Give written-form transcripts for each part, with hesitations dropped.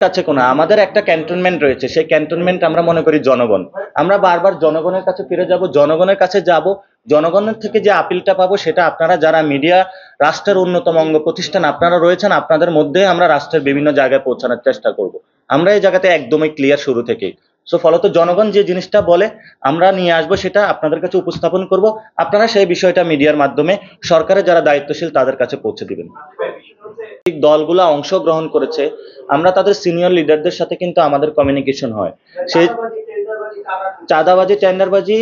কাছে কোনো আমাদের একটা ক্যান্টনমেন্ট রয়েছে, সেই ক্যান্টনমেন্ট আমরা মনে করি জনগণ। আমরা বারবার জনগণের কাছে ফিরে যাব, জনগণের কাছে যাব, জনগণের থেকে যে আপিলটা পাবো সেটা আপনারা যারা মিডিয়া, রাষ্ট্রের অন্যতম অঙ্গ প্রতিষ্ঠান আপনারা রয়েছেন, আপনাদের মধ্যে আমরা রাষ্ট্রের বিভিন্ন জায়গায় পৌঁছানোর চেষ্টা করব। আমরা এই জায়গাতে একদমই ক্লিয়ার শুরু থেকেই। সো ফলত জনগণ যে জিনিসটা বলে আমরা নিয়ে আসবো, সেটা আপনাদের কাছে উপস্থাপন করব। আপনারা সেই বিষয়টা মিডিয়ার মাধ্যমে সরকারের যারা দায়িত্বশীল তাদের কাছে পৌঁছে দিবেন। দলগুলো অংশগ্রহণ করেছে, আমরা তাদের সিনিয়র লিডারদের সাথে কিন্তু আমাদের কমিউনিকেশন হয়। সেই চাঁদাবাজি, টেন্ডারবাজি,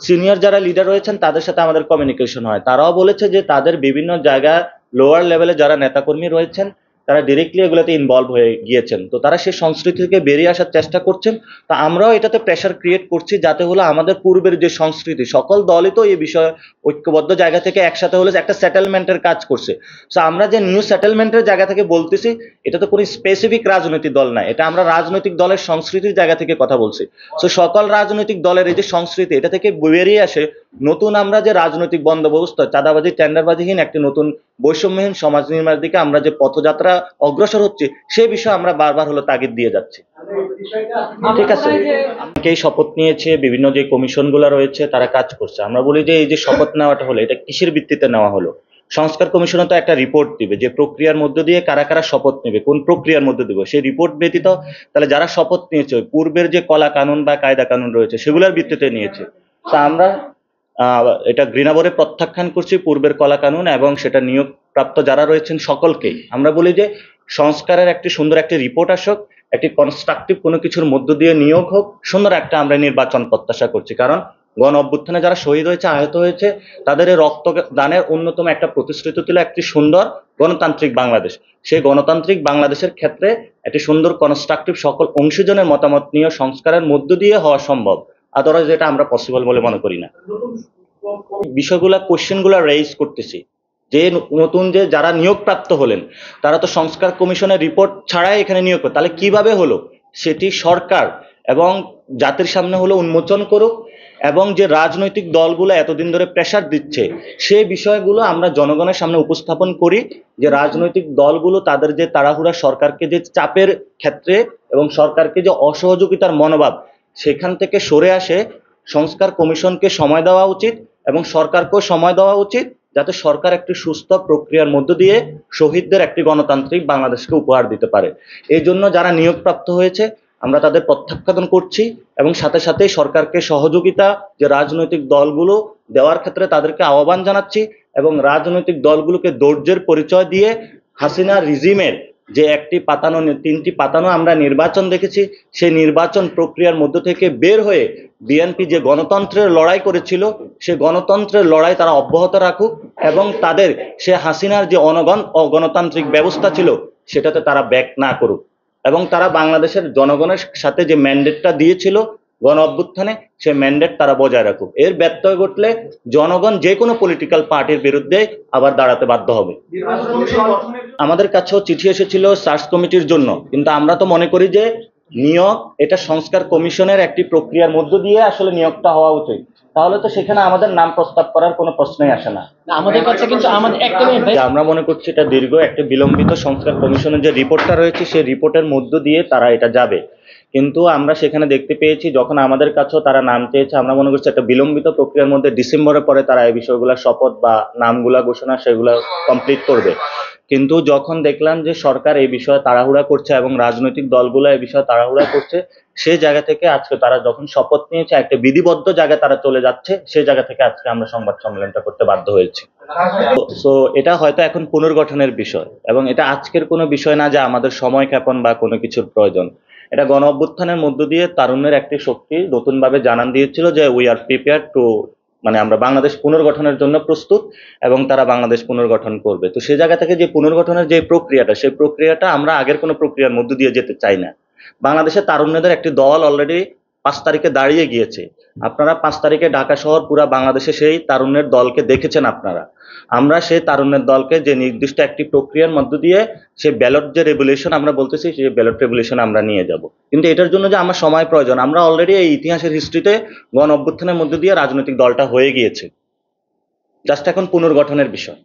সিনিয়র যারা লিডার রয়েছেন তাদের সাথে আমাদের কমিউনিকেশন হয়। তারাও বলেছে যে তাদের বিভিন্ন জায়গায় লোয়ার লেভেলে যারা নেতাকর্মী রয়েছেন তারা ডিরেক্টলি এগুলোতে ইনভলভ হয়ে গিয়েছেন। তো তারা সেই সংস্কৃতি থেকে বেরিয়ে আসার চেষ্টা করছেন। তা আমরাও এটাতে প্রেশার ক্রিয়েট করছি যাতে হলো আমাদের পূর্বের যে সংস্কৃতি, সকল দলই তো এই বিষয়ে ঐক্যবদ্ধ জায়গা থেকে একসাথে হলে একটা সেটেলমেন্টের কাজ করছে। সো আমরা যে নিউ সেটেলমেন্টের জায়গা থেকে বলতেছি, এটা তো কোনো স্পেসিফিক রাজনৈতিক দল না, এটা আমরা রাজনৈতিক দলের সংস্কৃতির জায়গা থেকে কথা বলছি। সো সকল রাজনৈতিক দলের এই যে সংস্কৃতি, এটা থেকে বেরিয়ে আসে নতুন আমরা যে রাজনৈতিক বন্দোবস্ত, চাঁদাবাজি টেন্ডারবাজিহীন একটি নতুন বৈষম্যহীন সমাজ নির্মাণের দিকে আমরা যে পথযাত্রা অগ্রসর হচ্ছে, সে বিষয়ে আমরা বারবার হলো তাগিদ দিয়ে যাচ্ছি। ঠিক আছে, অনেকেই শপথ নিয়েছে, বিভিন্ন যে কমিশন গুলা রয়েছে তারা কাজ করছে। আমরা বলি যে এই যে শপথ নেওয়াটা হলো, এটা কিসের ভিত্তিতে নেওয়া হলো? সংস্কার কমিশনও তো একটা রিপোর্ট দিবে যে প্রক্রিয়ার মধ্য দিয়ে কারা কারা শপথ নেবে, কোন প্রক্রিয়ার মধ্যে দিবে, সেই রিপোর্ট ব্যতীত তাহলে যারা শপথ নিয়েছে পূর্বের যে কলা কানুন বা কায়দা কানুন রয়েছে সেগুলোর ভিত্তিতে নিয়েছে। তা আমরা এটা ঘৃণাভরে প্রত্যাখ্যান করছি পূর্বের কলা কানুন এবং সেটা নিয়োগ প্রাপ্ত যারা রয়েছেন সকলকেই। আমরা বলি যে সংস্কারের একটি সুন্দর একটি রিপোর্ট আসুক, একটি কনস্ট্রাকটিভ কোনো কিছুর মধ্য দিয়ে নিয়োগ হোক, সুন্দর একটা আমরা নির্বাচন প্রত্যাশা করছি। কারণ গণ অভ্যুত্থানে যারা শহীদ হয়েছে, আহত হয়েছে, তাদের এই রক্ত দানের অন্যতম একটা প্রতিশ্রুতি ছিল একটি সুন্দর গণতান্ত্রিক বাংলাদেশ। সেই গণতান্ত্রিক বাংলাদেশের ক্ষেত্রে একটি সুন্দর কনস্ট্রাকটিভ সকল অংশীজনের মতামত নিয়ে সংস্কারের মধ্য দিয়ে হওয়া সম্ভব, আদারওয়াইজ এটা আমরা পসিবল বলে মনে করি না। বিষয়গুলা কোশ্চেন গুলা রেইজ করতেছি যে নতুন যে যারা নিয়োগপ্রাপ্ত হলেন তারা তো সংস্কার কমিশনের রিপোর্ট ছাড়াই এখানে নিয়োগ করে, তাহলে কিভাবে হলো সেটি সরকার এবং জাতির সামনে হলো উন্মোচন করুক। এবং যে রাজনৈতিক দলগুলো এতদিন ধরে প্রেসার দিচ্ছে সেই বিষয়গুলো আমরা জনগণের সামনে উপস্থাপন করি, যে রাজনৈতিক দলগুলো তাদের যে তাড়াহুড়া, সরকারকে যে চাপের ক্ষেত্রে এবং সরকারকে যে অসহযোগিতার মনোভাব, সেখান থেকে সরে আসে সংস্কার কমিশনকে সময় দেওয়া উচিত এবং সরকারকেও সময় দেওয়া উচিত, যাতে সরকার একটি সুস্থ প্রক্রিয়ার মধ্য দিয়ে শহীদদের একটি গণতান্ত্রিক বাংলাদেশকে উপহার দিতে পারে। এই জন্য যারা নিয়োগপ্রাপ্ত হয়েছে আমরা তাদের প্রত্যাখ্যান করছি এবং সাথে সাথে সরকারকে সহযোগিতা যে রাজনৈতিক দলগুলো দেওয়ার ক্ষেত্রে তাদেরকে আহ্বান জানাচ্ছি এবং রাজনৈতিক দলগুলোকে ধৈর্যের পরিচয় দিয়ে হাসিনা রিজিমের যে একটি পাতানো, তিনটি পাতানো আমরা নির্বাচন দেখেছি, সেই নির্বাচন প্রক্রিয়ার মধ্য থেকে বের হয়ে বিএনপি যে গণতন্ত্রের লড়াই করেছিল সেই গণতন্ত্রের লড়াই তারা অব্যাহত রাখুক এবং তাদের সে হাসিনার যে অগণতান্ত্রিক ব্যবস্থা ছিল সেটাতে তারা ব্যাক না করুক এবং তারা বাংলাদেশের জনগণের সাথে যে ম্যান্ডেটটা দিয়েছিল গণ অভ্যুত্থানে সেই ম্যান্ডেট তারা বজায় রাখুক। এর ব্যত্যয় ঘটলে জনগণ যে কোনো পলিটিক্যাল পার্টির বিরুদ্ধে আবার দাঁড়াতে বাধ্য হবে। আমাদের কাছেও চিঠি এসেছিল সার্চ কমিটির জন্য, কিন্তু আমরা তো মনে করি যে নিয়োগ এটা সংস্কার কমিশনের একটি প্রক্রিয়ার মধ্য দিয়ে আসলে নিয়োগটা হওয়া উচিত, তাহলে তো সেখানে আমাদের নাম প্রস্তাব করার কোনো প্রশ্নই আসে না। আমাদের কাছে কিন্তু আমাদের একটা মিনিট, আমরা মনে করছি এটা দীর্ঘ একটা বিলম্বিত সংস্কার কমিশনের যে রিপোর্টটা রয়েছে সেই রিপোর্টের মধ্য দিয়ে তারা এটা যাবে, কিন্তু আমরা সেখানে দেখতে পেয়েছি যখন আমাদের কাছেও তারা নাম চেয়েছে, আমরা মনে করছি একটা বিলম্বিত প্রক্রিয়ার মধ্যে ডিসেম্বরের পরে তারা এই বিষয়গুলো শপথ বা নামগুলা ঘোষণা সেগুলো কমপ্লিট করবে। কিন্তু যখন দেখলাম যে সরকার এই বিষয়ে তাড়াহুড়া করছে এবং রাজনৈতিক দলগুলো এই বিষয়ে তাড়াহুড়া করছে, সেই জায়গা থেকে আজকে তারা যখন শপথ নিয়েছে একটা বিধিবদ্ধ জায়গায় তারা চলে যাচ্ছে, সেই জায়গা থেকে আজকে আমরা সংবাদ সম্মেলনটা করতে বাধ্য হয়েছি। সো এটা হয়তো এখন পুনর্গঠনের বিষয় এবং এটা আজকের কোনো বিষয় না যে আমাদের সময় ক্ষেপণ বা কোনো কিছুর প্রয়োজন। এটা গণ অভ্যুত্থানের মধ্য দিয়ে তারুণ্যের একটি শক্তি নতুনভাবে জানান দিয়েছিল যে উই আর প্রিপেয়ার টু, মানে আমরা বাংলাদেশ পুনর্গঠনের জন্য প্রস্তুত এবং তারা বাংলাদেশ পুনর্গঠন করবে। তো সেই জায়গা থেকে যে পুনর্গঠনের যে প্রক্রিয়াটা, সেই প্রক্রিয়াটা আমরা আগের কোনো প্রক্রিয়ার মধ্য দিয়ে যেতে চাই না। বাংলাদেশের তারুণ্যদের একটি দল অলরেডি 5 তারিখে দাঁড়িয়ে গিয়েছে। আপনারা 5 তারিখে ঢাকা শহর পুরা বাংলাদেশে সেই তারুণ্যের দলকে দেখেছেন আপনারা। আমরা সেই তারুণ্যের দলকে যে নির্দিষ্ট একটি প্রক্রিয়ার মধ্য দিয়ে সে ব্যালট যে রেভলিউশন আমরা বলতেছি, সেই ব্যালট রেভলিউশন আমরা নিয়ে যাব। কিন্তু এটার জন্য যে আমার সময় প্রয়োজন, আমরা অলরেডি এই ইতিহাসের হিস্ট্রিতে গণ অভ্যুত্থানের মধ্য দিয়ে রাজনৈতিক দলটা হয়ে গিয়েছে, জাস্ট এখন পুনর্গঠনের বিষয়।